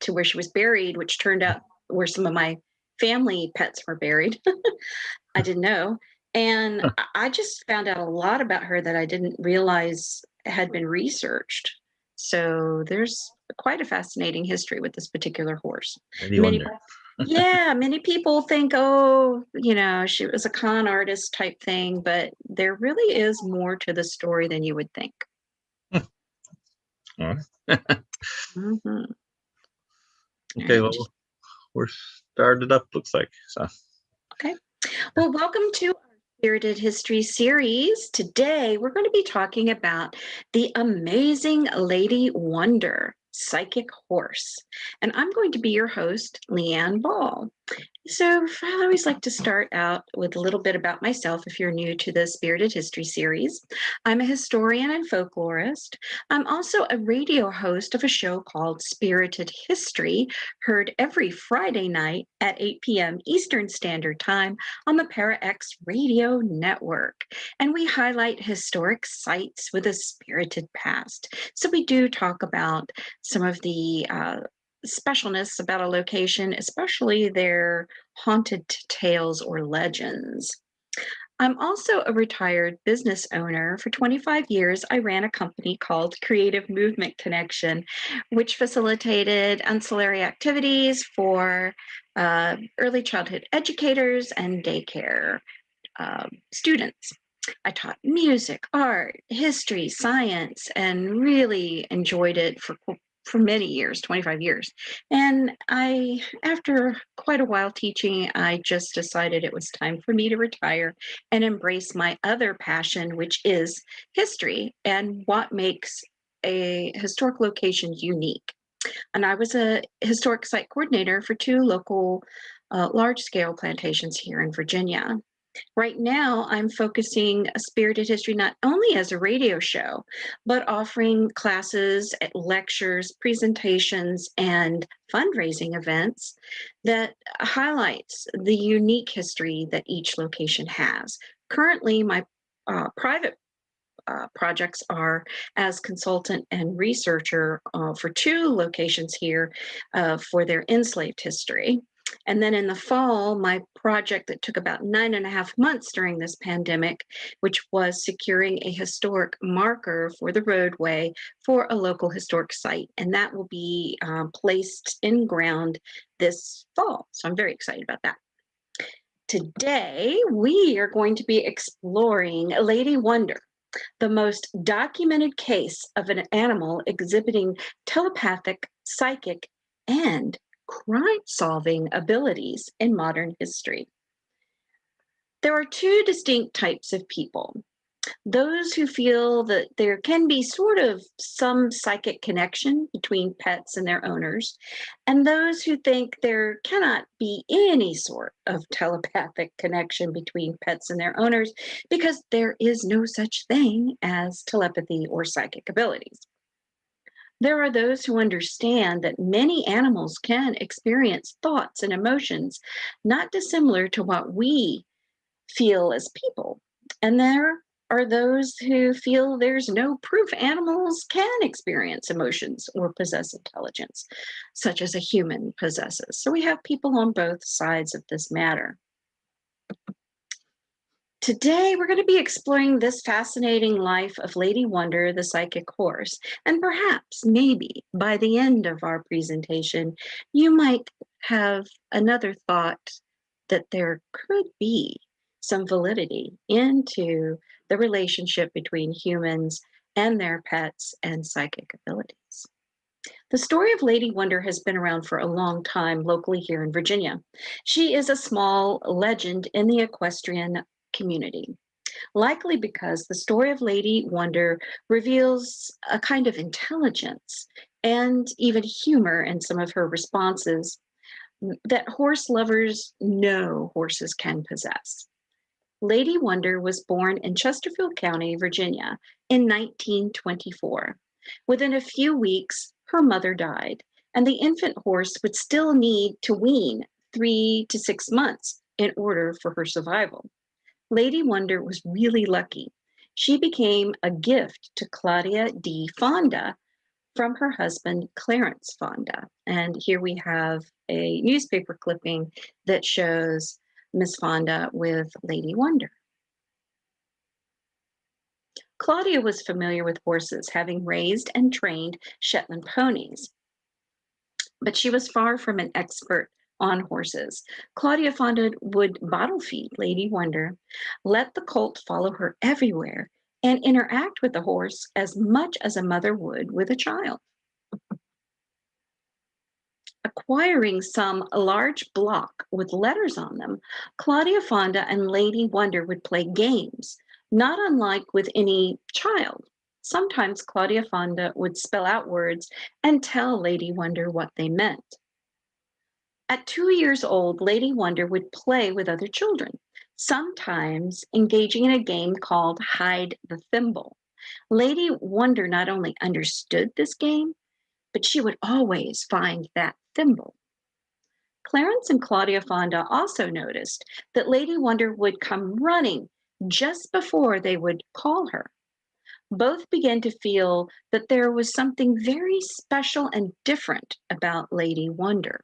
to where she was buried, which turned out where some of my family pets were buried. I didn't know. And I just found out a lot about her that I didn't realize had been researched. So there's quite a fascinating history with this particular horse. Lady Many, Wonder. yeah, many people think, oh, she was a con artist type thing, but there really is more to the story than you would think. All right. Mhm. All Okay, right. well, we're started up, looks like. So, Okay. Well, welcome to our Spirited History series. Today, we're going to be talking about the amazing Lady Wonder, Psychic Horse. And I'm going to be your host, Leanne Ball. So, I always like to start out with a little bit about myself if you're new to the Spirited History series. I'm a historian and folklorist. I'm also a radio host of a show called Spirited History, heard every Friday night at 8 p.m. Eastern Standard Time on the ParaX Radio Network. And we highlight historic sites with a spirited past. So, we do talk about some of the specialness about a location, especially their haunted tales or legends. I'm also a retired business owner. For 25 years, I ran a company called Creative Movement Connection, which facilitated ancillary activities for early childhood educators and daycare students. I taught music, art, history, science, and really enjoyed it for many years, 25 years. And after quite a while teaching, I just decided it was time for me to retire and embrace my other passion, which is history and what makes a historic location unique. And I was a historic site coordinator for two local large scale plantations here in Virginia. Right now, I'm focusing Spirited History not only as a radio show, but offering classes, lectures, presentations, and fundraising events that highlights the unique history that each location has. Currently, my private projects are as consultant and researcher for two locations here for their enslaved history. And then in the fall, my project that took about 9.5 months during this pandemic, which was securing a historic marker for the roadway for a local historic site. And that will be placed in ground this fall. So I'm very excited about that. Today, we are going to be exploring Lady Wonder, the most documented case of an animal exhibiting telepathic, psychic, and crime solving abilities in modern history. There are two distinct types of people: those who feel that there can be sort of some psychic connection between pets and their owners, and those who think there cannot be any sort of telepathic connection between pets and their owners because there is no such thing as telepathy or psychic abilities. There are those who understand that many animals can experience thoughts and emotions not dissimilar to what we feel as people. And there are those who feel there's no proof animals can experience emotions or possess intelligence, such as a human possesses. So we have people on both sides of this matter. Today, we're going to be exploring this fascinating life of Lady Wonder, the psychic horse. And perhaps, maybe, by the end of our presentation, you might have another thought that there could be some validity into the relationship between humans and their pets and psychic abilities. The story of Lady Wonder has been around for a long time locally here in Virginia. She is a small legend in the equestrian community, likely because the story of Lady Wonder reveals a kind of intelligence and even humor in some of her responses that horse lovers know horses can possess. Lady Wonder was born in Chesterfield County, Virginia in 1924. Within a few weeks, her mother died, and the infant horse would still need to wean 3 to 6 months in order for her survival. Lady Wonder was really lucky. She became a gift to Claudia D. Fonda from her husband, Clarence Fonda. And here we have a newspaper clipping that shows Miss Fonda with Lady Wonder. Claudia was familiar with horses, having raised and trained Shetland ponies, but she was far from an expert on horses. Claudia Fonda would bottle feed Lady Wonder, let the colt follow her everywhere, and interact with the horse as much as a mother would with a child. Acquiring some large block with letters on them, Claudia Fonda and Lady Wonder would play games, not unlike with any child. Sometimes Claudia Fonda would spell out words and tell Lady Wonder what they meant. At 2 years old, Lady Wonder would play with other children, sometimes engaging in a game called Hide the Thimble. Lady Wonder not only understood this game, but she would always find that thimble. Clarence and Claudia Fonda also noticed that Lady Wonder would come running just before they would call her. Both began to feel that there was something very special and different about Lady Wonder.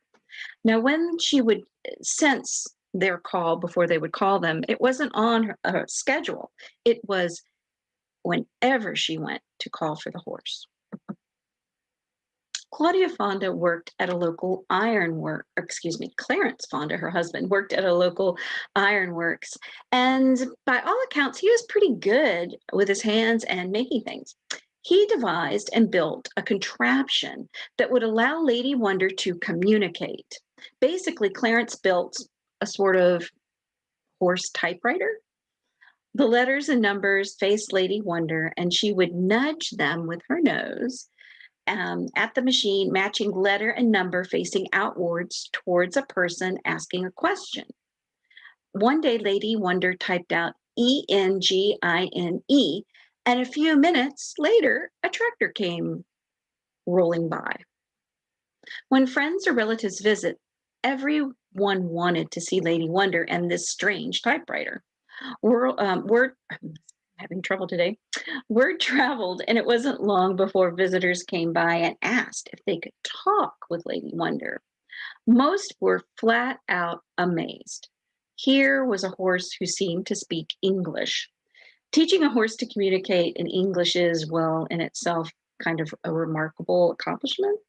Now, when she would sense their call before they would call them, it wasn't on her schedule. It was whenever she went to call for the horse. Claudia Fonda worked at a local Clarence Fonda, her husband, worked at a local ironworks. And by all accounts, he was pretty good with his hands and making things. He devised and built a contraption that would allow Lady Wonder to communicate. Basically, Clarence built a sort of horse typewriter. The letters and numbers faced Lady Wonder, and she would nudge them with her nose at the machine, matching letter and number facing outwards towards a person asking a question. One day, Lady Wonder typed out Engine, and a few minutes later, a tractor came rolling by. When friends or relatives visit, everyone wanted to see Lady Wonder and this strange typewriter. Word, I'm having trouble today. Word traveled, and it wasn't long before visitors came by and asked if they could talk with Lady Wonder. Most were flat out amazed. Here was a horse who seemed to speak English. Teaching a horse to communicate in English is, well, in itself, kind of a remarkable accomplishment.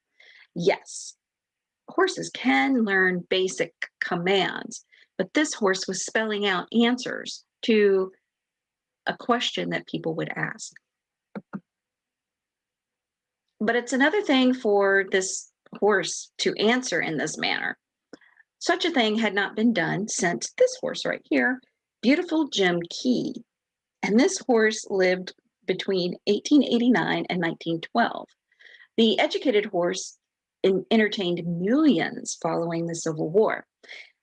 Yes, horses can learn basic commands, but this horse was spelling out answers to a question that people would ask. But it's another thing for this horse to answer in this manner. Such a thing had not been done since this horse right here, beautiful Jim Key. And this horse lived between 1889 and 1912. The educated horse entertained millions following the Civil War.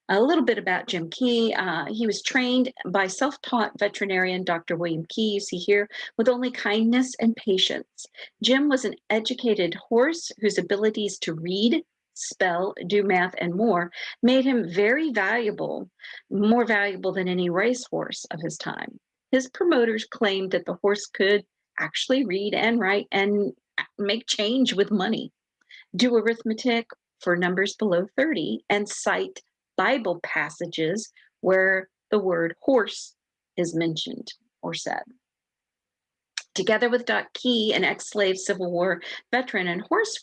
A little bit about Jim Key. He was trained by self-taught veterinarian Dr. William Key, you see here, with only kindness and patience. Jim was an educated horse whose abilities to read, spell, do math, and more made him very valuable, more valuable than any racehorse of his time. His promoters claimed that the horse could actually read and write and make change with money, do arithmetic for numbers below 30, and cite Bible passages where the word horse is mentioned or said. Together with Doc Key, an ex-slave Civil War veteran and horse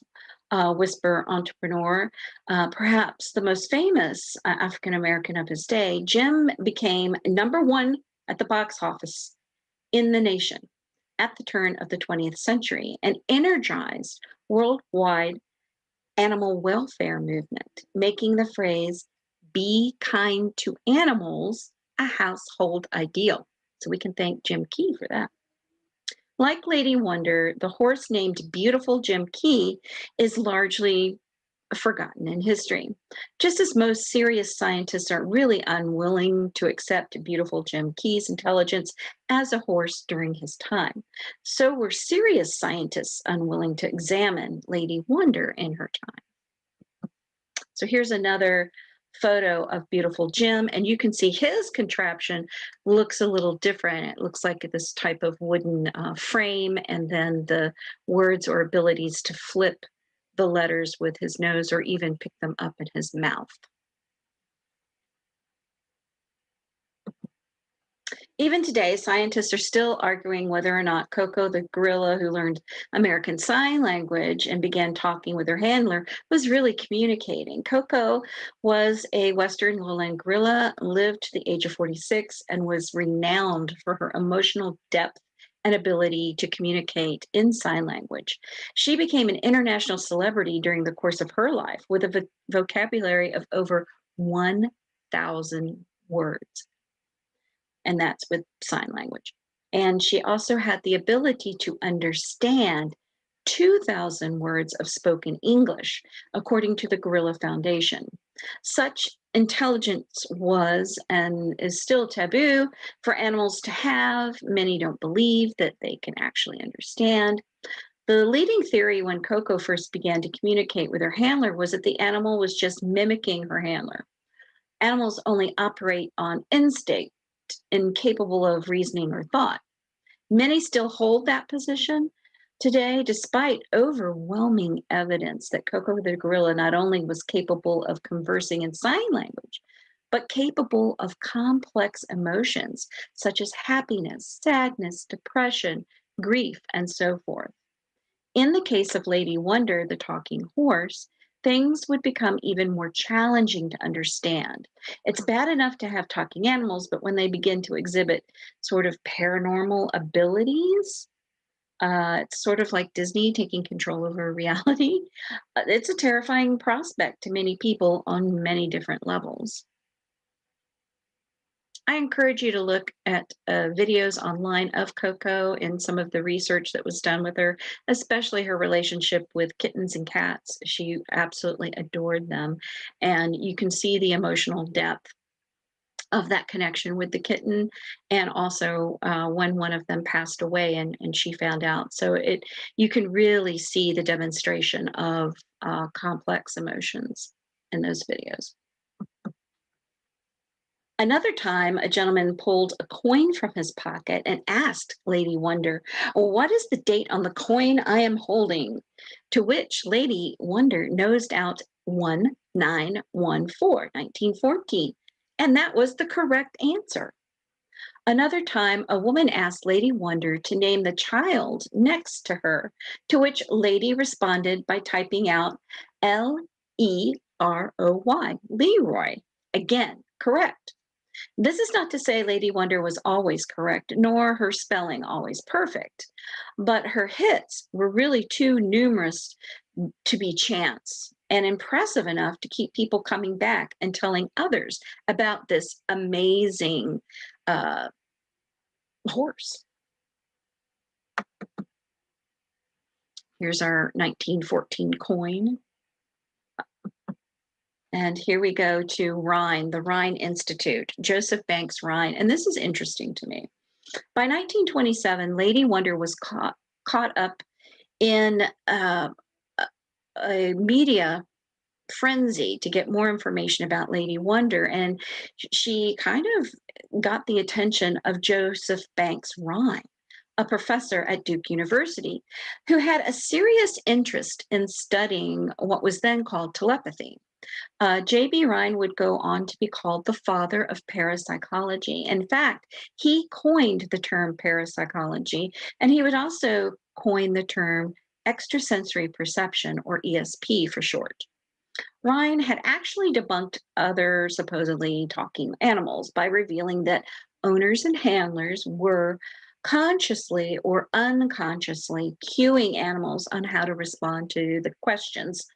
whisperer entrepreneur, perhaps the most famous African-American of his day, Jim became #1 at the box office in the nation at the turn of the 20th century and energized worldwide animal welfare movement, making the phrase "be kind to animals" a household ideal. So we can thank Jim Key for that. Like Lady Wonder, the horse named Beautiful Jim Key is largely forgotten in history. Just as most serious scientists are really unwilling to accept Beautiful Jim Key's intelligence as a horse during his time, so were serious scientists unwilling to examine Lady Wonder in her time. So here's another photo of beautiful Jim, and you can see his contraption looks a little different. It looks like this type of wooden frame, and then the words or abilities to flip the letters with his nose or even pick them up in his mouth. Even today, scientists are still arguing whether or not Coco, the gorilla who learned American Sign Language and began talking with her handler, was really communicating. Coco was a Western lowland gorilla, lived to the age of 46, and was renowned for her emotional depth and ability to communicate in sign language. She became an international celebrity during the course of her life with a vocabulary of over 1,000 words, and that's with sign language. And she also had the ability to understand 2,000 words of spoken English, according to the Gorilla Foundation. Such intelligence was and is still taboo for animals to have. Many don't believe that they can actually understand. The leading theory when Coco first began to communicate with her handler was that the animal was just mimicking her handler. Animals only operate on instinct, incapable of reasoning or thought. Many still hold that position today, despite overwhelming evidence that Coco the gorilla not only was capable of conversing in sign language, but capable of complex emotions such as happiness, sadness, depression, grief, and so forth. In the case of Lady Wonder, the talking horse, things would become even more challenging to understand. It's bad enough to have talking animals, but when they begin to exhibit sort of paranormal abilities, it's sort of like Disney taking control over reality. It's a terrifying prospect to many people on many different levels. I encourage you to look at videos online of Coco and some of the research that was done with her, especially her relationship with kittens and cats. She absolutely adored them. And you can see the emotional depth of that connection with the kitten, and also when one of them passed away and she found out. So you can really see the demonstration of complex emotions in those videos. Another time, a gentleman pulled a coin from his pocket and asked Lady Wonder, "What is the date on the coin I am holding?" To which Lady Wonder nosed out 1914, 1914, and that was the correct answer. Another time, a woman asked Lady Wonder to name the child next to her, to which Lady responded by typing out Leroy, Leroy. Again, correct. This is not to say Lady Wonder was always correct, nor her spelling always perfect, but her hits were really too numerous to be chance and impressive enough to keep people coming back and telling others about this amazing uh, horse. Here's our 1914 coin. And here we go to Rhine, the Rhine Institute, Joseph Banks Rhine. And this is interesting to me. By 1927, Lady Wonder was caught up in a media frenzy to get more information about Lady Wonder. And she kind of got the attention of Joseph Banks Rhine, a professor at Duke University, who had a serious interest in studying what was then called telepathy. J.B. Rhine would go on to be called the father of parapsychology. In fact, he coined the term parapsychology, and he would also coin the term extrasensory perception, or ESP for short. Rhine had actually debunked other supposedly talking animals by revealing that owners and handlers were consciously or unconsciously cueing animals on how to respond to the questions.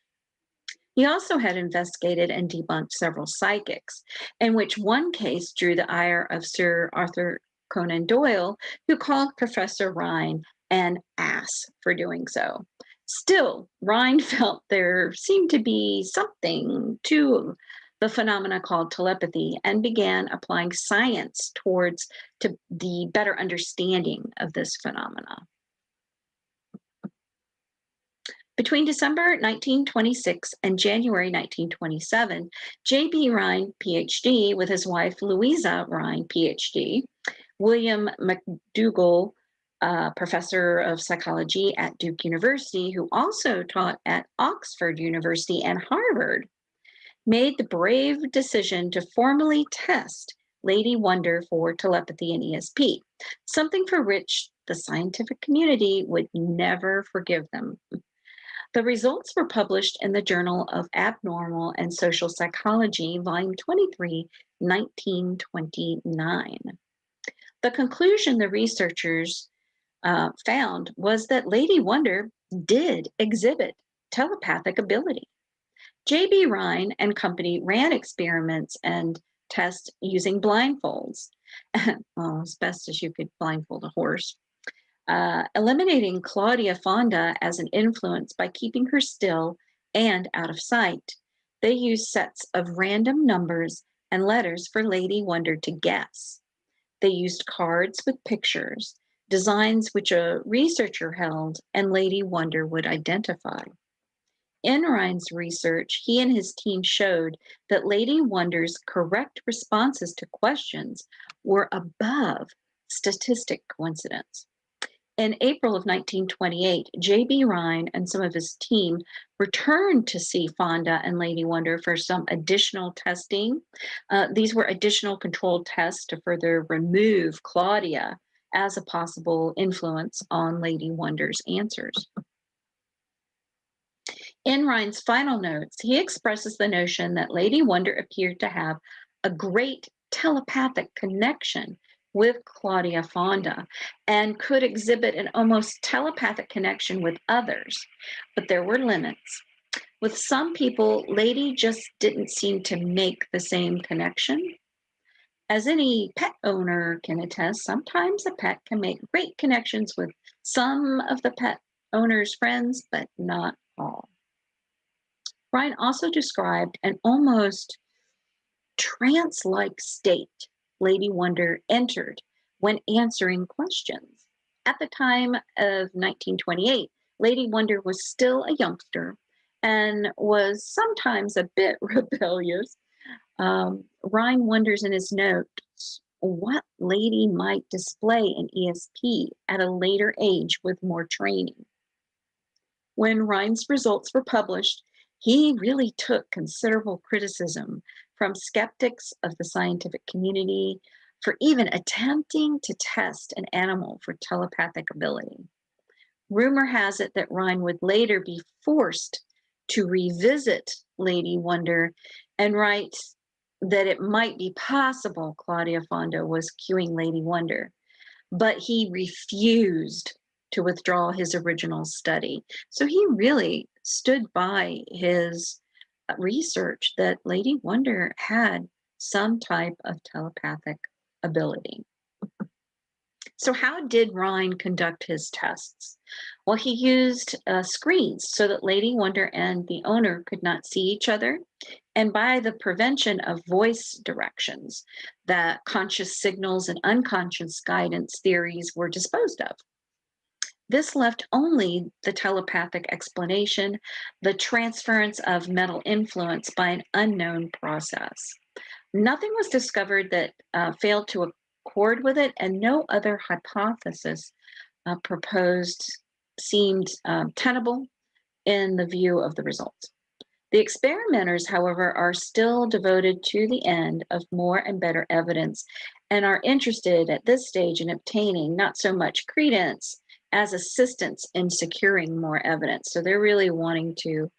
He also had investigated and debunked several psychics, in which one case drew the ire of Sir Arthur Conan Doyle, who called Professor Rhine an ass for doing so. Still, Rhine felt there seemed to be something to the phenomena called telepathy and began applying science towards to the better understanding of this phenomena. Between December 1926 and January 1927, J.B. Rhine, PhD, with his wife Louisa Rhine, PhD, William McDougall, professor of psychology at Duke University, who also taught at Oxford University and Harvard, made the brave decision to formally test Lady Wonder for telepathy and ESP, something for which the scientific community would never forgive them. The results were published in the Journal of Abnormal and Social Psychology, Volume 23, 1929. The conclusion the researchers found was that Lady Wonder did exhibit telepathic ability. J.B. Rhine and company ran experiments and tests using blindfolds, well, as best as you could blindfold a horse, eliminating Claudia Fonda as an influence by keeping her still and out of sight. They used sets of random numbers and letters for Lady Wonder to guess. They used cards with pictures, designs which a researcher held and Lady Wonder would identify. In Rhine's research, he and his team showed that Lady Wonder's correct responses to questions were above statistic coincidence. In April of 1928, J.B. Rhine and some of his team returned to see Fonda and Lady Wonder for some additional testing. These were additional controlled tests to further remove Claudia as a possible influence on Lady Wonder's answers. In Rhine's final notes, he expresses the notion that Lady Wonder appeared to have a great telepathic connection with Claudia Fonda and could exhibit an almost telepathic connection with others, but there were limits. With some people, Lady just didn't seem to make the same connection. As any pet owner can attest, sometimes a pet can make great connections with some of the pet owner's friends, but not all. Rhine also described an almost trance-like state Lady Wonder entered when answering questions. At the time of 1928, Lady Wonder was still a youngster and was sometimes a bit rebellious. Rhine wonders in his notes what Lady might display in ESP at a later age with more training. When Rhine's results were published, he really took considerable criticism from skeptics of the scientific community for even attempting to test an animal for telepathic ability. Rumor has it that Rhine would later be forced to revisit Lady Wonder and write that it might be possible Claudia Fonda was cueing Lady Wonder, but he refused to withdraw his original study. So he really stood by his research that Lady Wonder had some type of telepathic ability. So how did Rhine conduct his tests? Well, he used screens so that Lady Wonder and the owner could not see each other, and by the prevention of voice directions, that conscious signals and unconscious guidance theories were disposed of. This left only the telepathic explanation, the transference of mental influence by an unknown process. Nothing was discovered that failed to accord with it, and no other hypothesis proposed seemed tenable in the view of the results. The experimenters, however, are still devoted to the end of more and better evidence and are interested at this stage in obtaining not so much credence as assistance in securing more evidence. So they're really wanting to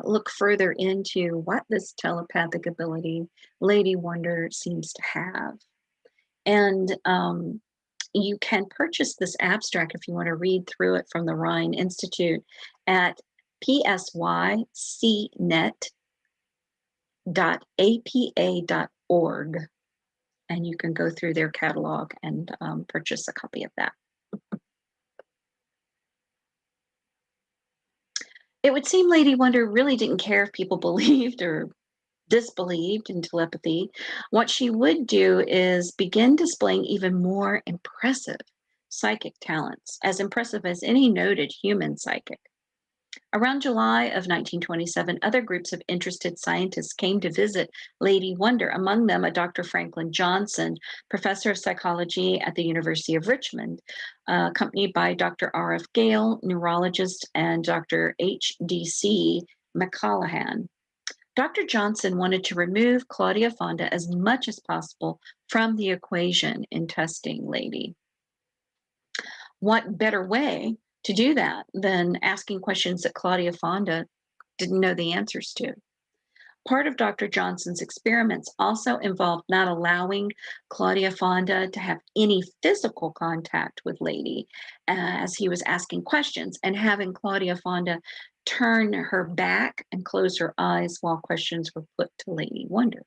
look further into what this telepathic ability Lady Wonder seems to have. And you can purchase this abstract if you want to read through it from the Rhine Institute at psycnet.apa.org. And you can go through their catalog and purchase a copy of that. It would seem Lady Wonder really didn't care if people believed or disbelieved in telepathy. What she would do is begin displaying even more impressive psychic talents, as impressive as any noted human psychic. Around July of 1927, other groups of interested scientists came to visit Lady Wonder, among them a Dr. Franklin Johnson, professor of psychology at the University of Richmond, accompanied by Dr. R.F. Gale, neurologist, and Dr. H.D.C. McCallaghan. Dr. Johnson wanted to remove Claudia Fonda as much as possible from the equation in testing Lady. What better way to do that than asking questions that Claudia Fonda didn't know the answers to? Part of Dr. Johnson's experiments also involved not allowing Claudia Fonda to have any physical contact with Lady as he was asking questions, and having Claudia Fonda turn her back and close her eyes while questions were put to Lady Wonder.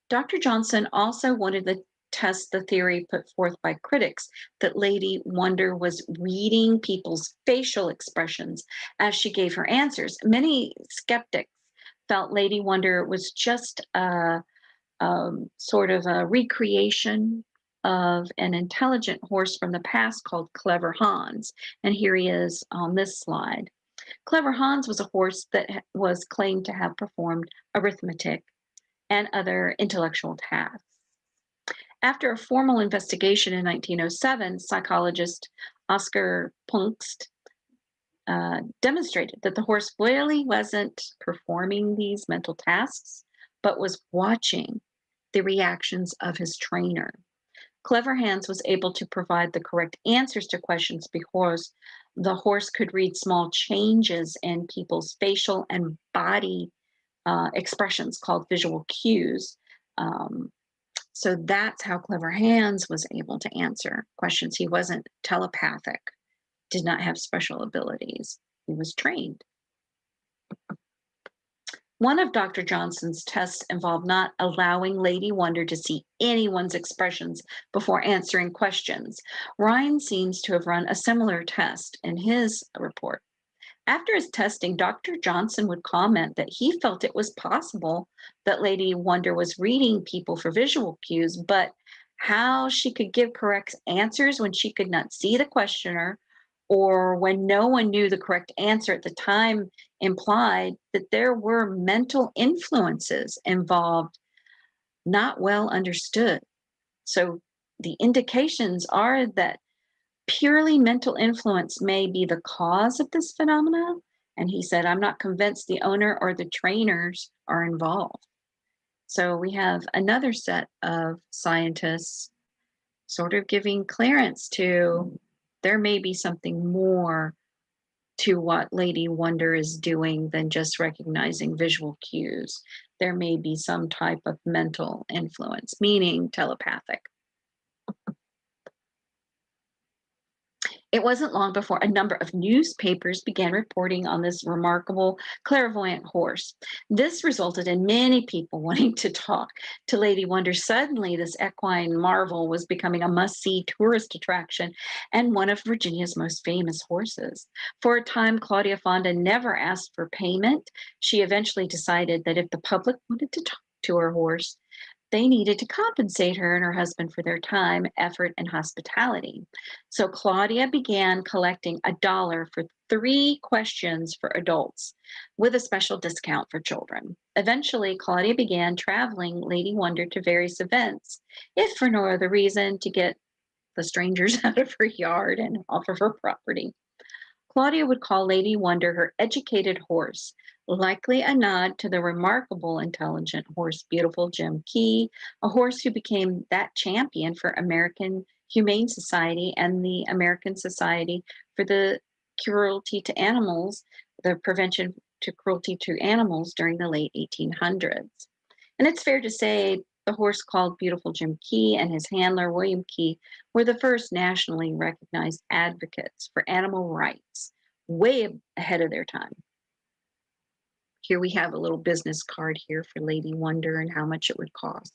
Dr. Johnson also wanted to test the theory put forth by critics that Lady Wonder was reading people's facial expressions as she gave her answers. Many skeptics felt Lady Wonder was just a sort of a recreation of an intelligent horse from the past called Clever Hans. And here he is on this slide. Clever Hans was a horse that was claimed to have performed arithmetic and other intellectual tasks. After a formal investigation in 1907, psychologist Oscar Punkst demonstrated that the horse really wasn't performing these mental tasks, but was watching the reactions of his trainer. Clever Hans was able to provide the correct answers to questions because the horse could read small changes in people's facial and body expressions called visual cues. So that's how Clever Hans was able to answer questions. He wasn't telepathic, did not have special abilities. He was trained. One of Dr. Johnson's tests involved not allowing Lady Wonder to see anyone's expressions before answering questions. Ryan seems to have run a similar test in his report. After his testing, Dr. Johnson would comment that he felt it was possible that Lady Wonder was reading people for visual cues, but how she could give correct answers when she could not see the questioner or when no one knew the correct answer at the time implied that there were mental influences involved not well understood. So the indications are that purely mental influence may be the cause of this phenomena. And he said, I'm not convinced the owner or the trainers are involved. So we have another set of scientists sort of giving clearance to there may be something more to what Lady Wonder is doing than just recognizing visual cues. There may be some type of mental influence, meaning telepathic. It wasn't long before a number of newspapers began reporting on this remarkable clairvoyant horse. This resulted in many people wanting to talk to Lady Wonder. Suddenly, this equine marvel was becoming a must-see tourist attraction and one of Virginia's most famous horses. For a time, Claudia Fonda never asked for payment. She eventually decided that if the public wanted to talk to her horse, they needed to compensate her and her husband for their time, effort, and hospitality. So Claudia began collecting $1 for 3 questions for adults with a special discount for children. Eventually, Claudia began traveling Lady Wonder to various events, if for no other reason to get the strangers out of her yard and off of her property. Claudia would call Lady Wonder her educated horse, likely a nod to the remarkable intelligent horse, Beautiful Jim Key, a horse who became that champion for American Humane Society and the American Society for the Cruelty to Animals, the Prevention to Cruelty to Animals during the late 1800s. And it's fair to say the horse called Beautiful Jim Key and his handler, William Key, were the first nationally recognized advocates for animal rights, way ahead of their time. Here we have a little business card here for Lady Wonder and how much it would cost.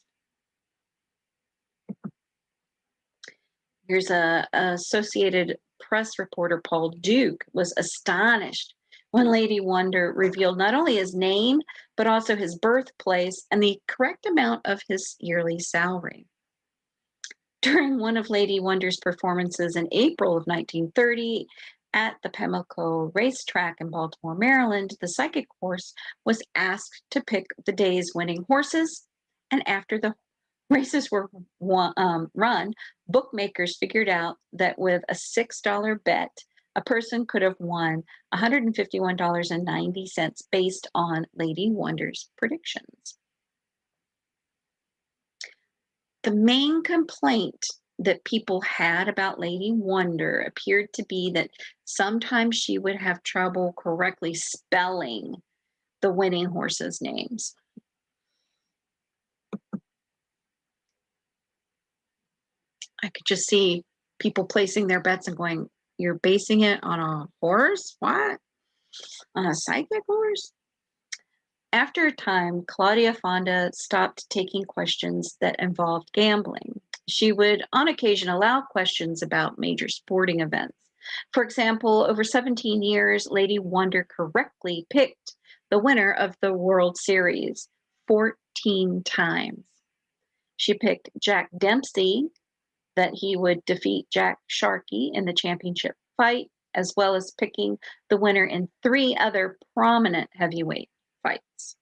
Here's a Associated Press reporter, Paul Duke, was astonished when Lady Wonder revealed not only his name, but also his birthplace and the correct amount of his yearly salary. During one of Lady Wonder's performances in April of 1930, At the Pimlico racetrack in Baltimore, Maryland, the psychic horse was asked to pick the day's winning horses. And after the races were run, bookmakers figured out that with a $6 bet, a person could have won $151.90 based on Lady Wonder's predictions. The main complaint that people had about Lady Wonder appeared to be that sometimes she would have trouble correctly spelling the winning horses' names. I could just see people placing their bets and going, "You're basing it on a horse? What? On a psychic horse?" After a time, Claudia Fonda stopped taking questions that involved gambling. She would, on occasion, allow questions about major sporting events. For example, over 17 years, Lady Wonder correctly picked the winner of the World Series 14 times. She picked Jack Dempsey, that he would defeat Jack Sharkey in the championship fight, as well as picking the winner in 3 other prominent heavyweight fights.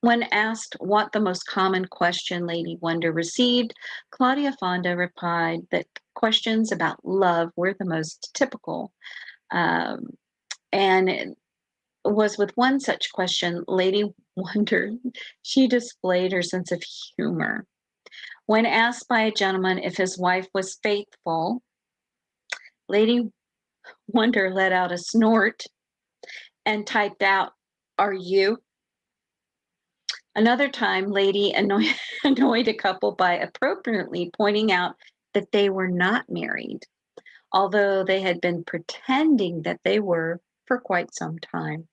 When asked what the most common question Lady Wonder received, Claudia Fonda replied that questions about love were the most typical. And it was with one such question, Lady Wonder, she displayed her sense of humor. When asked by a gentleman if his wife was faithful, Lady Wonder let out a snort and typed out, "Are you?" Another time, Lady annoyed a couple by appropriately pointing out that they were not married, although they had been pretending that they were for quite some time.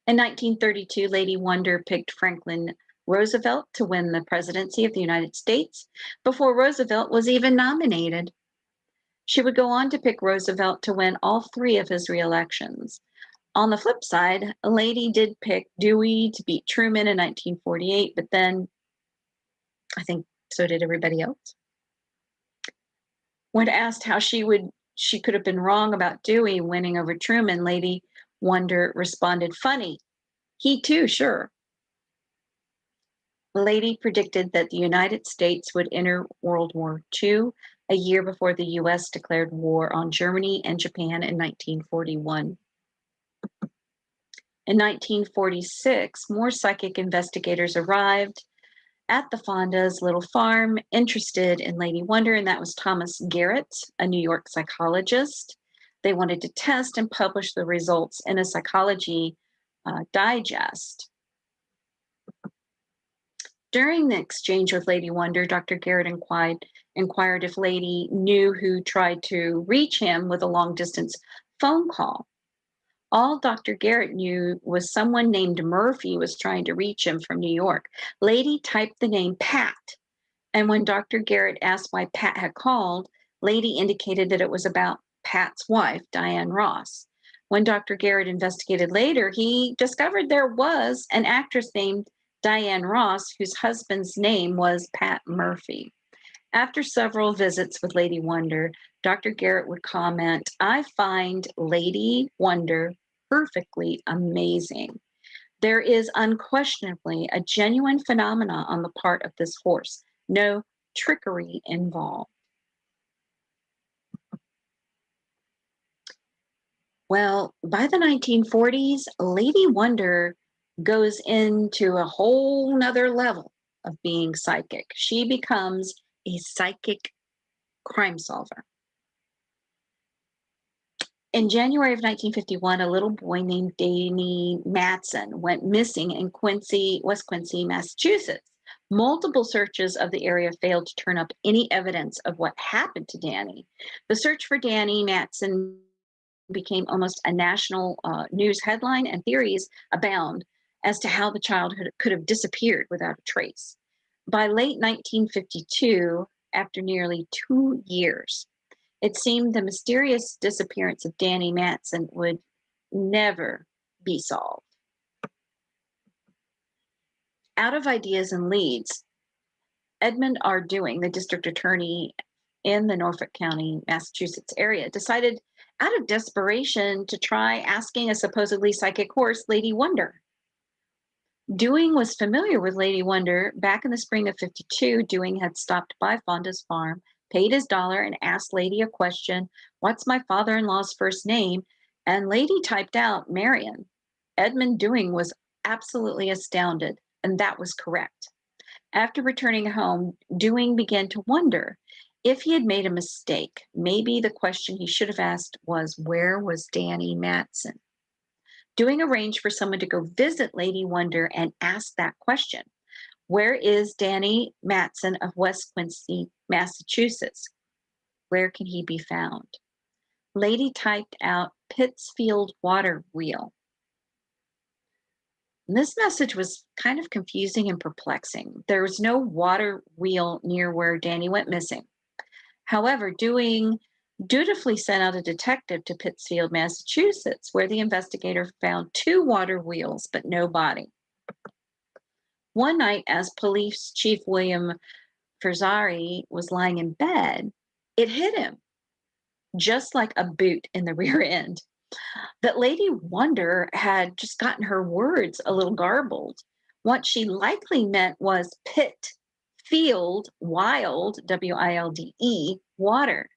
In 1932, Lady Wonder picked Franklin Roosevelt to win the presidency of the United States before Roosevelt was even nominated. She would go on to pick Roosevelt to win all 3 of his reelections. On the flip side, a lady did pick Dewey to beat Truman in 1948, but then I think so did everybody else. When asked how she could have been wrong about Dewey winning over Truman, Lady Wonder responded, "Funny, he too, sure." Lady predicted that the United States would enter World War II a year before the US declared war on Germany and Japan in 1941. In 1946, more psychic investigators arrived at the Fonda's little farm interested in Lady Wonder, and that was Thomas Garrett, a New York psychologist. They wanted to test and publish the results in a psychology digest. During the exchange with Lady Wonder, Dr. Garrett inquired if Lady knew who tried to reach him with a long distance phone call. All Dr. Garrett knew was someone named Murphy was trying to reach him from New York. Lady typed the name Pat, and when Dr. Garrett asked why Pat had called, Lady indicated that it was about Pat's wife, Diane Ross. When Dr. Garrett investigated later, he discovered there was an actress named Diane Ross whose husband's name was Pat Murphy. After several visits with Lady Wonder, Dr. Garrett would comment, "I find Lady Wonder perfectly amazing. There is unquestionably a genuine phenomena on the part of this horse. No trickery involved." Well, by the 1940s, Lady Wonder goes into a whole nother level of being psychic. She becomes a psychic crime solver. In January of 1951, a little boy named Danny Matson went missing in West Quincy, Massachusetts. Multiple searches of the area failed to turn up any evidence of what happened to Danny. The search for Danny Matson became almost a national news headline, and theories abound as to how the child could have disappeared without a trace. By late 1952, after nearly 2 years, it seemed the mysterious disappearance of Danny Matson would never be solved. Out of ideas and leads, Edmund R. Dewing, the district attorney in the Norfolk County, Massachusetts area, decided out of desperation to try asking a supposedly psychic horse, Lady Wonder. Dewing was familiar with Lady Wonder. Back in the spring of 52, Dewing had stopped by Fonda's farm, paid his dollar, and asked Lady a question, "What's my father-in-law's first name?" And Lady typed out Marion. Edmund Dewing was absolutely astounded, and that was correct. After returning home, Dewing began to wonder if he had made a mistake. Maybe the question he should have asked was, where was Danny Matson? Dewing arranged for someone to go visit Lady Wonder and ask that question. Where is Danny Matson of West Quincy, Massachusetts? Where can he be found? Lady typed out Pittsfield Water Wheel. And this message was kind of confusing and perplexing. There was no water wheel near where Danny went missing. However, Dewing dutifully sent out a detective to Pittsfield, Massachusetts, where the investigator found 2 water wheels but no body. One night, as Police Chief William Ferzari was lying in bed, it hit him, just like a boot in the rear end, that Lady Wonder had just gotten her words a little garbled. What she likely meant was pit, field, wild, W-I-L-D-E, water.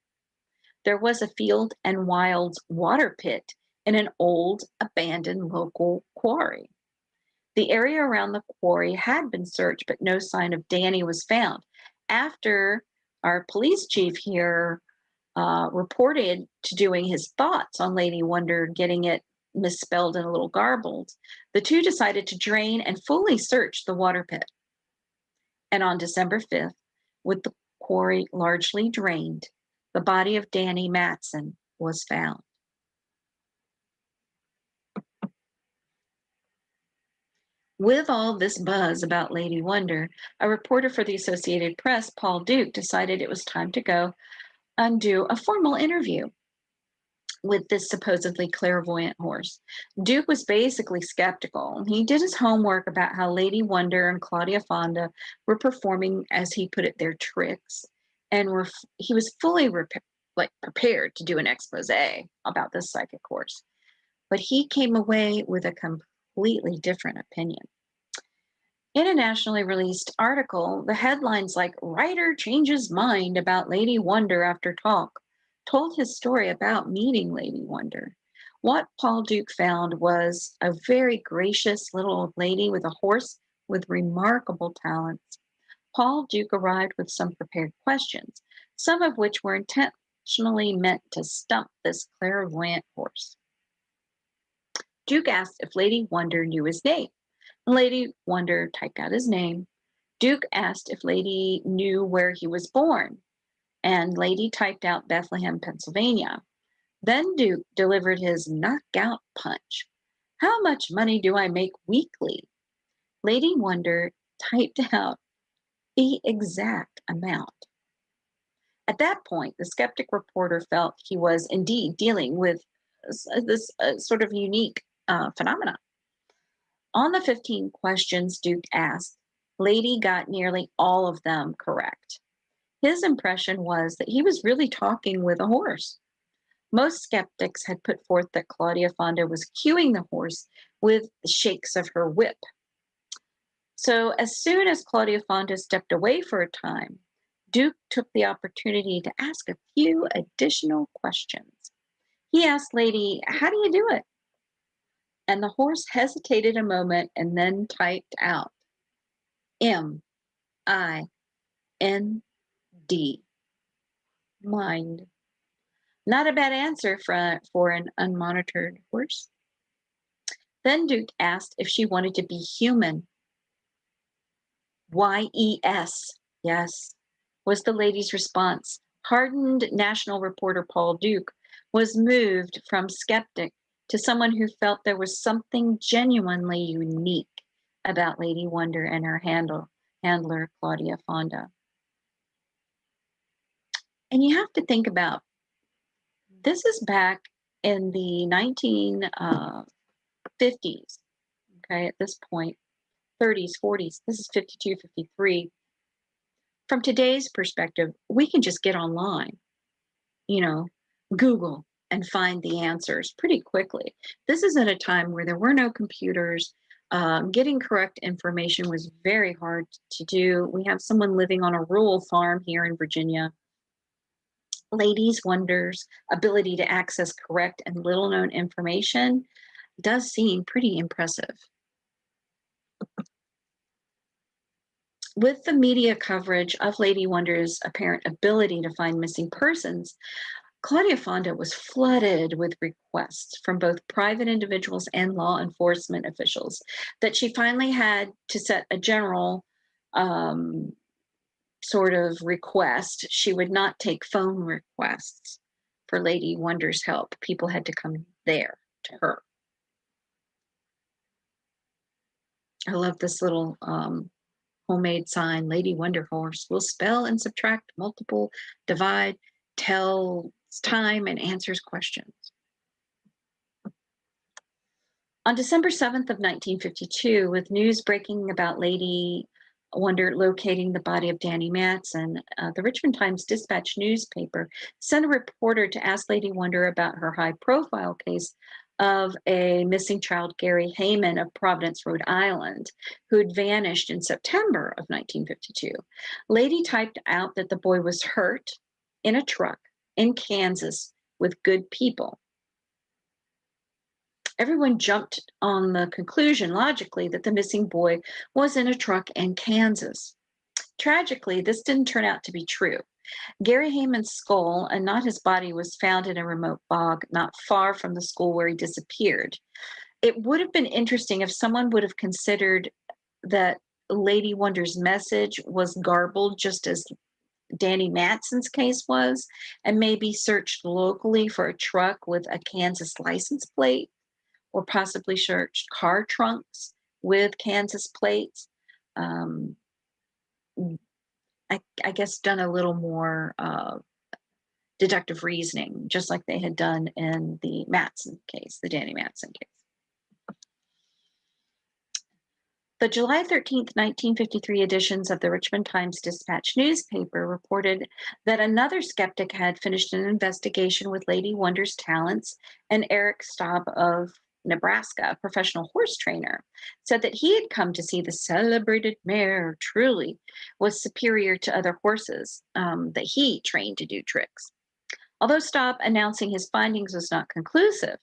There was a Field and Wild's water pit in an old, abandoned local quarry. The area around the quarry had been searched, but no sign of Danny was found. After our police chief here reported to Dewing his thoughts on Lady Wonder getting it misspelled and a little garbled, the two decided to drain and fully search the water pit. And on December 5th, with the quarry largely drained, the body of Danny Matson was found. With all this buzz about Lady Wonder, a reporter for the Associated Press, Paul Duke, decided it was time to go and do a formal interview with this supposedly clairvoyant horse. Duke was basically skeptical. He did his homework about how Lady Wonder and Claudia Fonda were performing, as he put it, their tricks, and he was fully prepared to do an expose about this psychic horse. But he came away with a completely different opinion. In a nationally released article, the headlines like "Writer Changes Mind About Lady Wonder After Talk" told his story about meeting Lady Wonder. What Paul Duke found was a very gracious little old lady with a horse with remarkable talents. Paul Duke arrived with some prepared questions, some of which were intentionally meant to stump this clairvoyant horse. Duke asked if Lady Wonder knew his name. Lady Wonder typed out his name. Duke asked if Lady knew where he was born, and Lady typed out Bethlehem, Pennsylvania. Then Duke delivered his knockout punch. "How much money do I make weekly?" Lady Wonder typed out the exact amount. At that point, the skeptic reporter felt he was indeed dealing with this sort of unique phenomenon. On the 15 questions Duke asked, Lady got nearly all of them correct. His impression was that he was really talking with a horse. Most skeptics had put forth that Claudia Fonda was cueing the horse with shakes of her whip. So as soon as Claudia Fonda stepped away for a time, Duke took the opportunity to ask a few additional questions. He asked Lady, "How do you do it?" And the horse hesitated a moment and then typed out M-I-N-D, mind. Not a bad answer for an unmonitored horse. Then Duke asked if she wanted to be human. Y-E-S, yes, was the lady's response. Hardened national reporter Paul Duke was moved from skeptic to someone who felt there was something genuinely unique about Lady Wonder and her handler, Claudia Fonda. And you have to think about, this is back in the 1950s, okay, at this point, 30s, 40s, this is 52, 53. From today's perspective, we can just get online, you know, Google and find the answers pretty quickly. This is at a time where there were no computers. Getting correct information was very hard to do. We have someone living on a rural farm here in Virginia. Ladies Wonder's ability to access correct and little known information does seem pretty impressive. With the media coverage of Lady Wonder's apparent ability to find missing persons, Claudia Fonda was flooded with requests from both private individuals and law enforcement officials that she finally had to set a general um, sort of request. She would not take phone requests for Lady Wonder's help. People had to come there to her. I love this little homemade sign. Lady Wonder Horse will spell and subtract, multiple, divide, tells time, and answers questions. On December 7th of 1952, with news breaking about Lady Wonder locating the body of Danny Matson, the Richmond Times-Dispatch newspaper sent a reporter to ask Lady Wonder about her high-profile case of a missing child, Gary Heyman of Providence, Rhode Island, who had vanished in September of 1952. Lady typed out that the boy was hurt in a truck in Kansas with good people. Everyone jumped on the conclusion, logically, that the missing boy was in a truck in Kansas. Tragically, this didn't turn out to be true. Gary Heyman's skull and not his body was found in a remote bog not far from the school where he disappeared. It would have been interesting if someone would have considered that Lady Wonder's message was garbled just as Danny Matson's case was, and maybe searched locally for a truck with a Kansas license plate, or possibly searched car trunks with Kansas plates. I guess done a little more deductive reasoning, just like they had done in the Matson case, the Danny Matson case. The July 13th, 1953 editions of the Richmond Times-Dispatch newspaper reported that another skeptic had finished an investigation with Lady Wonder's talents, and Eric Staub of Nebraska, a professional horse trainer, said that he had come to see the celebrated mare truly was superior to other horses that he trained to do tricks. Although Staub announcing his findings was not conclusive,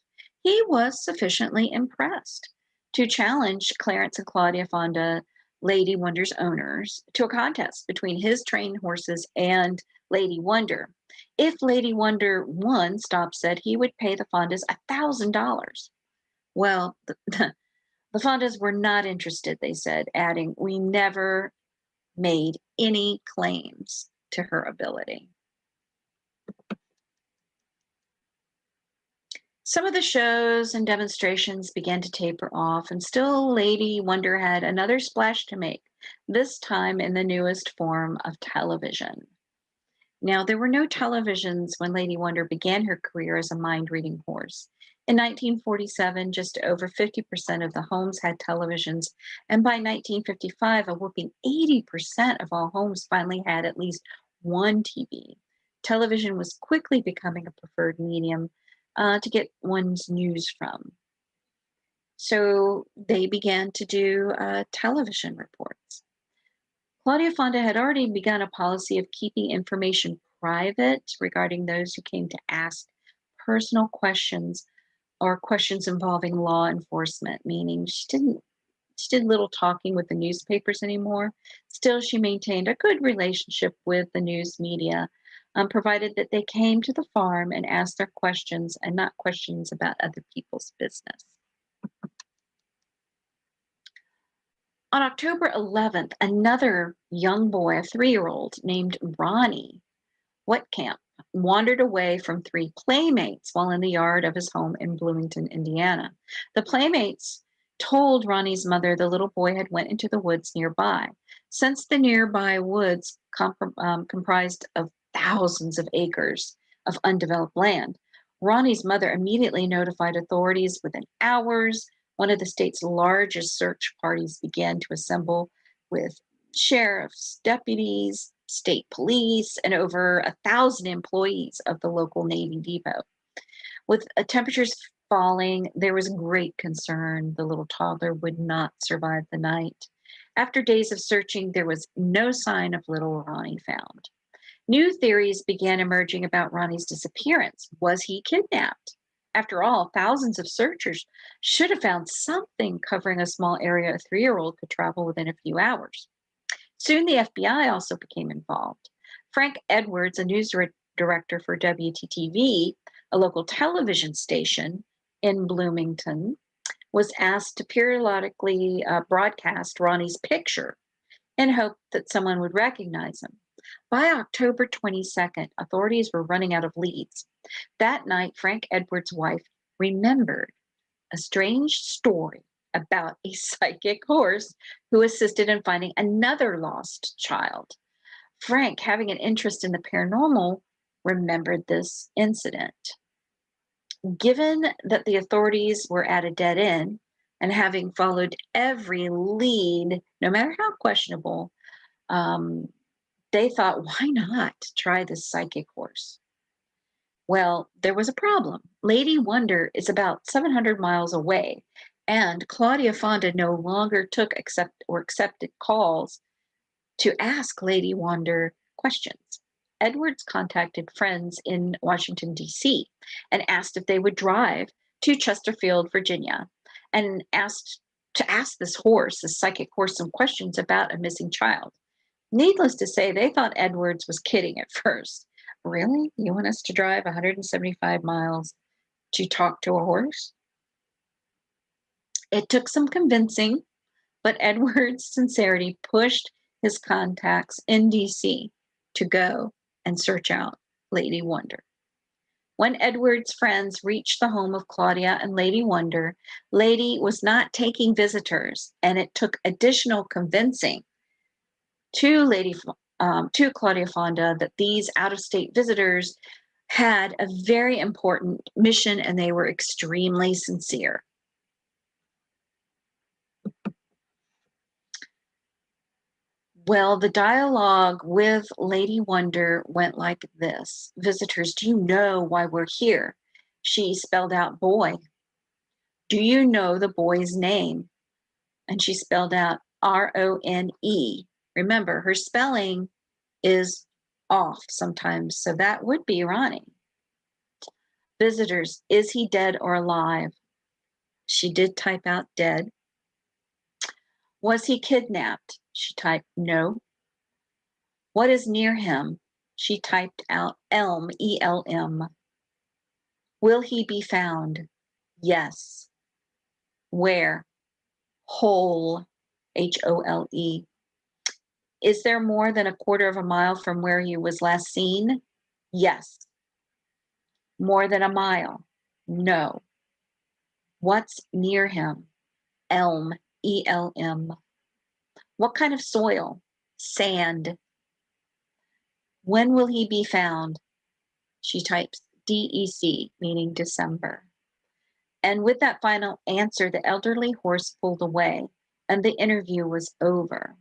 he was sufficiently impressed to challenge Clarence and Claudia Fonda, Lady Wonder's owners, to a contest between his trained horses and Lady Wonder. If Lady Wonder won, Staub said he would pay the Fondas $1,000. Well, the Fondas were not interested, they said, adding, "We never made any claims to her ability." Some of the shows and demonstrations began to taper off, and still Lady Wonder had another splash to make, this time in the newest form of television. Now, there were no televisions when Lady Wonder began her career as a mind-reading horse. In 1947, just over 50% of the homes had televisions, and by 1955, a whooping 80% of all homes finally had at least one TV. Television was quickly becoming a preferred medium to get one's news from. So they began to do television reports. Claudia Fonda had already begun a policy of keeping information private regarding those who came to ask personal questions or questions involving law enforcement, meaning she did little talking with the newspapers anymore. Still, she maintained a good relationship with the news media, provided that they came to the farm and asked their questions and not questions about other people's business. On October 11th, another young boy, a 3-year-old named Ronnie Wetcamp, wandered away from 3 playmates while in the yard of his home in Bloomington, Indiana. The playmates told Ronnie's mother the little boy had went into the woods nearby. Since the nearby woods comprised of thousands of acres of undeveloped land, Ronnie's mother immediately notified authorities. Within hours, one of the state's largest search parties began to assemble with sheriffs, deputies, state police, and over 1,000 employees of the local Navy depot. With temperatures falling, there was great concern the little toddler would not survive the night. After days of searching, there was no sign of little Ronnie found. New theories began emerging about Ronnie's disappearance. Was he kidnapped? After all, thousands of searchers should have found something covering a small area a 3-year-old could travel within a few hours. Soon, the FBI also became involved. Frank Edwards, a news director for WTTV, a local television station in Bloomington, was asked to periodically broadcast Ronnie's picture in hope that someone would recognize him. By October 22nd, authorities were running out of leads. That night, Frank Edwards' wife remembered a strange story about a psychic horse who assisted in finding another lost child. Frank, having an interest in the paranormal, remembered this incident. Given that the authorities were at a dead end and having followed every lead, no matter how questionable, they thought, why not try this psychic horse? Well, there was a problem. Lady Wonder is about 700 miles away, and Claudia Fonda no longer took accepted calls to ask Lady Wonder questions. Edwards contacted friends in Washington, D.C., and asked if they would drive to Chesterfield, Virginia, and asked to ask this psychic horse, some questions about a missing child. Needless to say, they thought Edwards was kidding at first. Really? You want us to drive 175 miles to talk to a horse? It took some convincing, but Edwards' sincerity pushed his contacts in D.C. to go and search out Lady Wonder. When Edwards' friends reached the home of Claudia and Lady Wonder, Lady was not taking visitors, and it took additional convincing to Claudia Fonda that these out-of-state visitors had a very important mission and they were extremely sincere. Well, the dialogue with Lady Wonder went like this. Visitors, do you know why we're here? She spelled out boy. Do you know the boy's name? And she spelled out R-O-N-E. Remember, her spelling is off sometimes, so that would be Ronnie. Visitors, is he dead or alive? She did type out dead. Was he kidnapped? She typed no. What is near him? She typed out elm, E-L-M. Will he be found? Yes. Where? Hole, H-O-L-E. Is there more than a quarter of a mile from where he was last seen? Yes. More than a mile? No. What's near him? Elm, E-L-M. What kind of soil? Sand. When will he be found? She types D-E-C, meaning December. And with that final answer, the elderly horse pulled away, and the interview was over.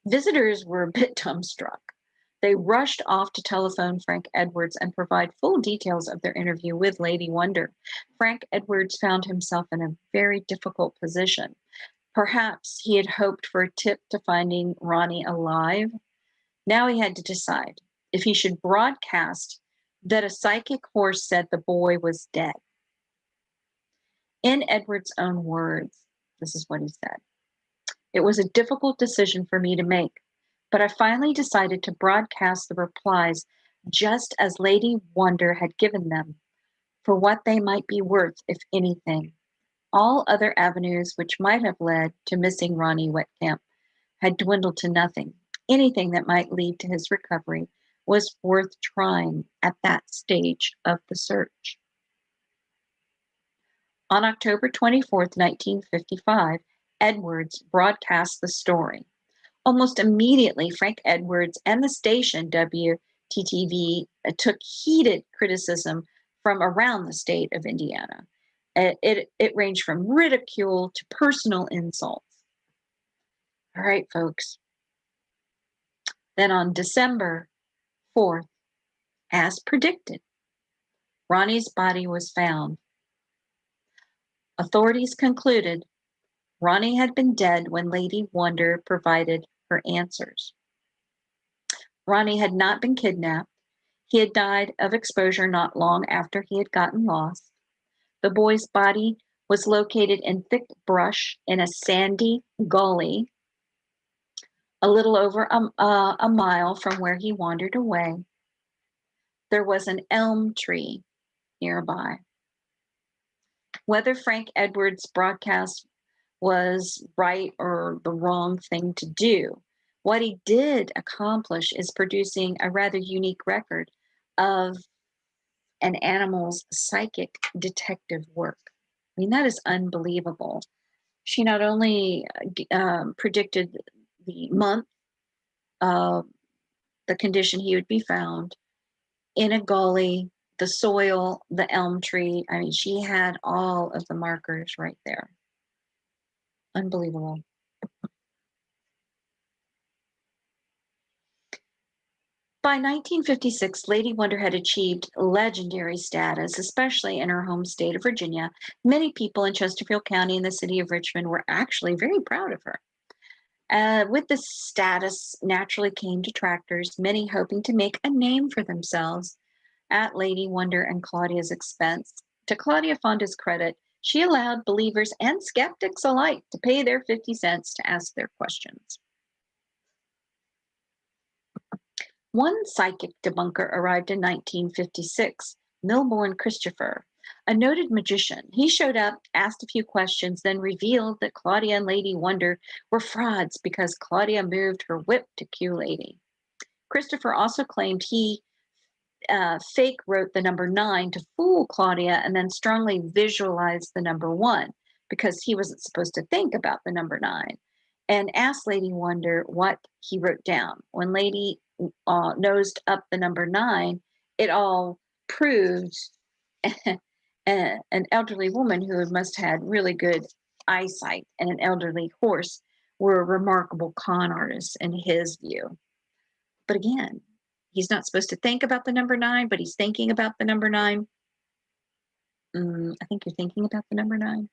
Visitors were a bit dumbstruck. They rushed off to telephone Frank Edwards and provide full details of their interview with Lady Wonder. Frank Edwards found himself in a very difficult position. Perhaps he had hoped for a tip to finding Ronnie alive. Now he had to decide if he should broadcast that a psychic horse said the boy was dead. In Edwards' own words, this is what he said. It was a difficult decision for me to make, but I finally decided to broadcast the replies just as Lady Wonder had given them, for what they might be worth, if anything. All other avenues which might have led to missing Ronnie Wittkamp had dwindled to nothing. Anything that might lead to his recovery was worth trying at that stage of the search. On October 24th, 1955, Edwards broadcast the story. Almost immediately, Frank Edwards and the station WTTV took heated criticism from around the state of Indiana. It ranged from ridicule to personal insults. All right, folks. Then on December 4th, as predicted, Ronnie's body was found. Authorities concluded Ronnie had been dead when Lady Wonder provided her answers. Ronnie had not been kidnapped. He had died of exposure not long after he had gotten lost. The boy's body was located in thick brush in a sandy gully a little over a mile from where he wandered away. There was an elm tree nearby. Whether Frank Edwards' broadcast was right or the wrong thing to do, what he did accomplish is producing a rather unique record of an animal's psychic detective work. I mean, that is unbelievable. She not only predicted the month of the condition he would be found in a gully, the soil, the elm tree. I mean, she had all of the markers right there. Unbelievable. By 1956, Lady Wonder had achieved legendary status, especially in her home state of Virginia. Many people in Chesterfield County and the city of Richmond were actually very proud of her. With this status naturally came detractors, many hoping to make a name for themselves at Lady Wonder and Claudia's expense. To Claudia Fonda's credit, she allowed believers and skeptics alike to pay their 50 cents to ask their questions. One psychic debunker arrived in 1956, Milbourne Christopher, a noted magician. He showed up, asked a few questions, then revealed that Claudia and Lady Wonder were frauds because Claudia moved her whip to cue Lady. Christopher also claimed he fake wrote the number 9 to fool Claudia and then strongly visualized the number 1 because he wasn't supposed to think about the number 9, and asked Lady Wonder what he wrote down. When Lady nosed up the number 9, it all proved an elderly woman who must have had really good eyesight and an elderly horse were remarkable con artists in his view. But again, he's not supposed to think about the number 9, but he's thinking about the number 9. I think you're thinking about the number 9.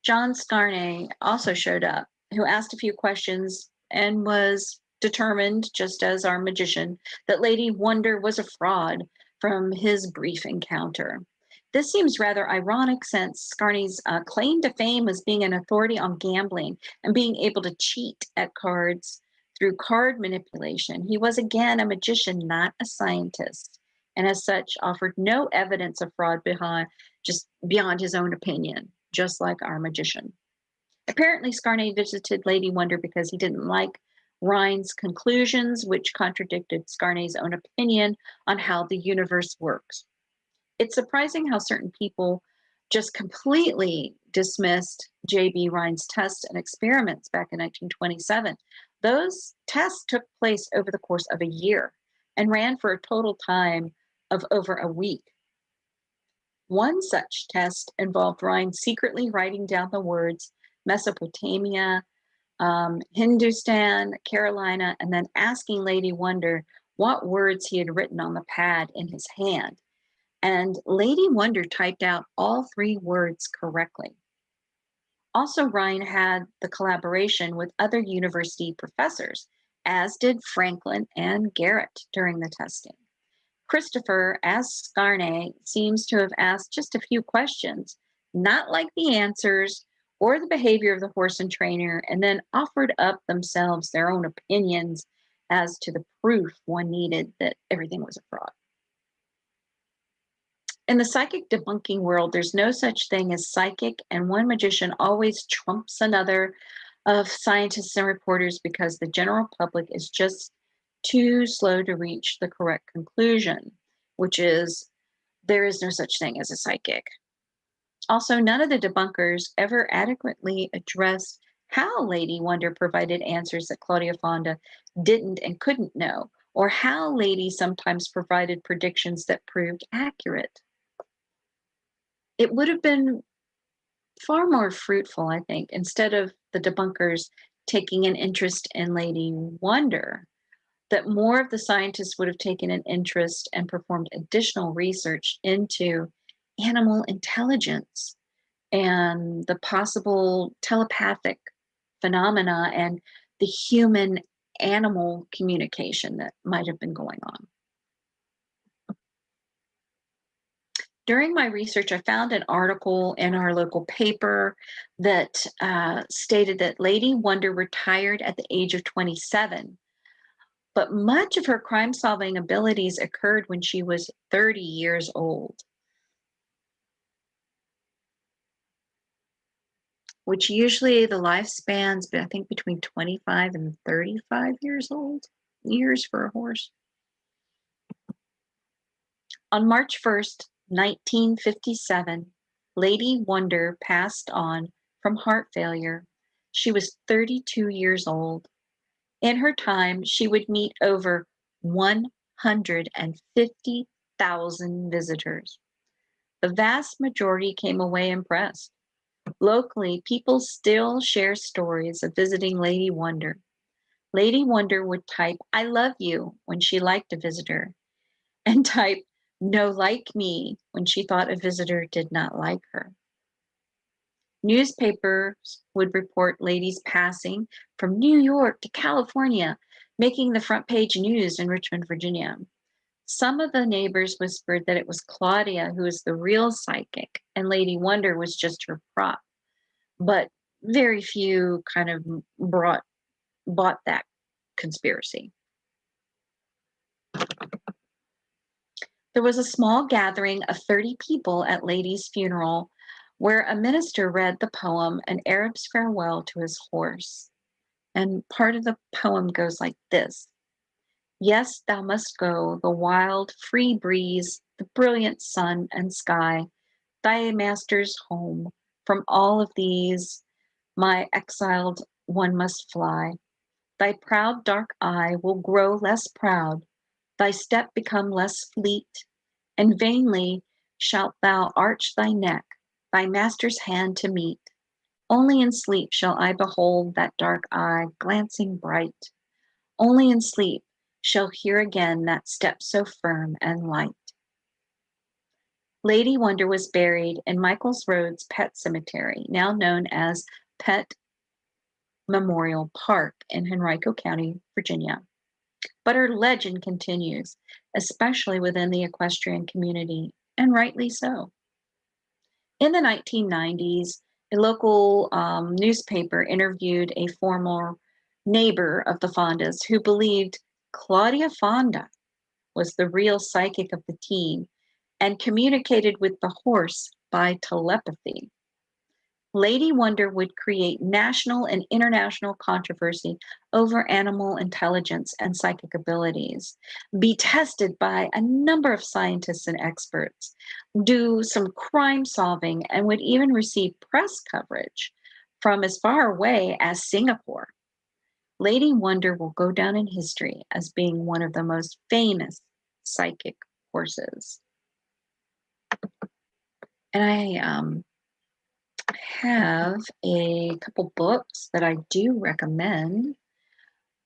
John Scarney also showed up, who asked a few questions and was determined, just as our magician, that Lady Wonder was a fraud from his brief encounter. This seems rather ironic since Scarney's claim to fame was being an authority on gambling and being able to cheat at cards through card manipulation. He was again a magician, not a scientist, and as such offered no evidence of fraud beyond his own opinion, just like our magician. Apparently, Scarney visited Lady Wonder because he didn't like Rhine's conclusions, which contradicted Scarney's own opinion on how the universe works. It's surprising how certain people just completely dismissed J.B. Rhine's tests and experiments back in 1927. Those tests took place over the course of a year and ran for a total time of over a week. One such test involved Rhine secretly writing down the words Mesopotamia, Hindustan, Carolina, and then asking Lady Wonder what words he had written on the pad in his hand. And Lady Wonder typed out all 3 words correctly. Also, Rhine had the collaboration with other university professors, as did Franklin and Garrett during the testing. Christopher, as Scarney, seems to have asked just a few questions, not like the answers or the behavior of the horse and trainer, and then offered up themselves their own opinions as to the proof one needed that everything was a fraud. In the psychic debunking world, there's no such thing as psychic, and one magician always trumps another of scientists and reporters because the general public is just too slow to reach the correct conclusion, which is there is no such thing as a psychic. Also, none of the debunkers ever adequately addressed how Lady Wonder provided answers that Claudia Fonda didn't and couldn't know, or how Lady sometimes provided predictions that proved accurate. It would have been far more fruitful, I think. Instead of the debunkers taking an interest in Lady Wonder, that more of the scientists would have taken an interest and performed additional research into animal intelligence and the possible telepathic phenomena and the human animal communication that might have been going on. During my research, I found an article in our local paper that stated that Lady Wonder retired at the age of 27, but much of her crime solving abilities occurred when she was 30 years old, which usually the lifespan's, I think, between 25 and 35 years old, years for a horse. On March 1st, 1957, Lady Wonder passed on from heart failure. She was 32 years old. In her time, she would meet over 150,000 visitors. The vast majority came away impressed. Locally, people still share stories of visiting Lady Wonder. Lady Wonder would type, "I love you," when she liked a visitor, and type, "No like me," when she thought a visitor did not like her. Newspapers would report Lady's passing from New York to California, making the front page news in Richmond, Virginia. Some of the neighbors whispered that it was Claudia who was the real psychic and Lady Wonder was just her prop. But very few kind of bought that conspiracy. There was a small gathering of 30 people at Lady's funeral where a minister read the poem An Arab's Farewell to His Horse. And part of the poem goes like this: "Yes, thou must go, the wild, free breeze, the brilliant sun and sky, thy master's home. From all of these, my exiled one must fly. Thy proud dark eye will grow less proud, thy step become less fleet, and vainly shalt thou arch thy neck, thy master's hand to meet. Only in sleep shall I behold that dark eye glancing bright. Only in sleep shall hear again that step so firm and light." Lady Wonder was buried in Michaels Road's Pet Cemetery, now known as Pet Memorial Park in Henrico County, Virginia. But her legend continues, especially within the equestrian community, and rightly so. In the 1990s, a local newspaper interviewed a former neighbor of the Fondas who believed Claudia Fonda was the real psychic of the team and communicated with the horse by telepathy. Lady Wonder would create national and international controversy over animal intelligence and psychic abilities, be tested by a number of scientists and experts, do some crime solving, and would even receive press coverage from as far away as Singapore. Lady Wonder will go down in history as being one of the most famous psychic horses. And I have a couple books that I do recommend.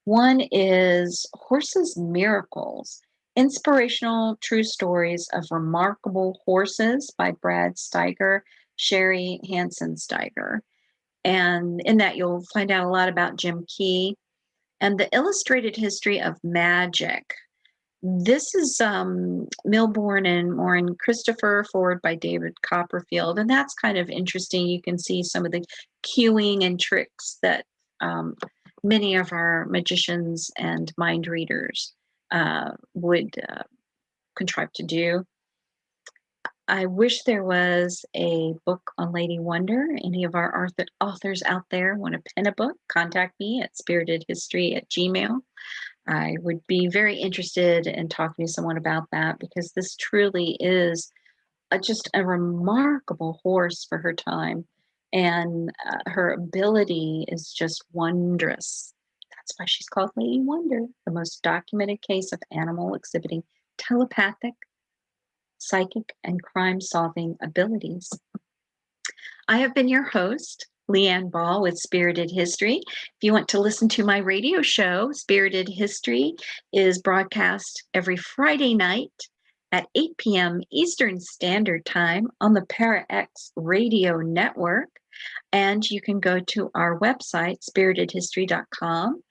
One is Horses Miracles: Inspirational True Stories of Remarkable Horses by Brad Steiger, Sherry Hansen Steiger. And in that, you'll find out a lot about Jim Key and the Illustrated History of Magic. This is Milbourne and Maureen Christopher, forward by David Copperfield, and that's kind of interesting. You can see some of the cueing and tricks that many of our magicians and mind readers would contrive to do. I wish there was a book on Lady Wonder. Any of our authors out there want to pen a book, contact me at spiritedhistory@gmail.com. I would be very interested in talking to someone about that because this truly is just a remarkable horse for her time. And her ability is just wondrous. That's why she's called Lady Wonder, the most documented case of animal exhibiting telepathic, psychic, and crime solving abilities. I have been your host, Leanne Ball with Spirited History. If you want to listen to my radio show, Spirited History is broadcast every Friday night at 8 p.m. Eastern Standard Time on the ParaX Radio Network. And you can go to our website, spiritedhistory.com.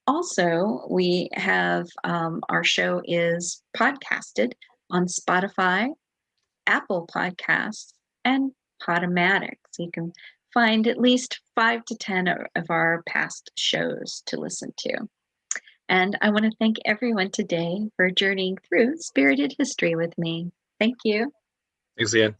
Also, we have our show is podcasted on Spotify, Apple Podcasts, and Podomatic. So you can find at least 5 to 10 of our past shows to listen to. And I want to thank everyone today for journeying through Spirited History with me. Thank you. Thanks, Ian.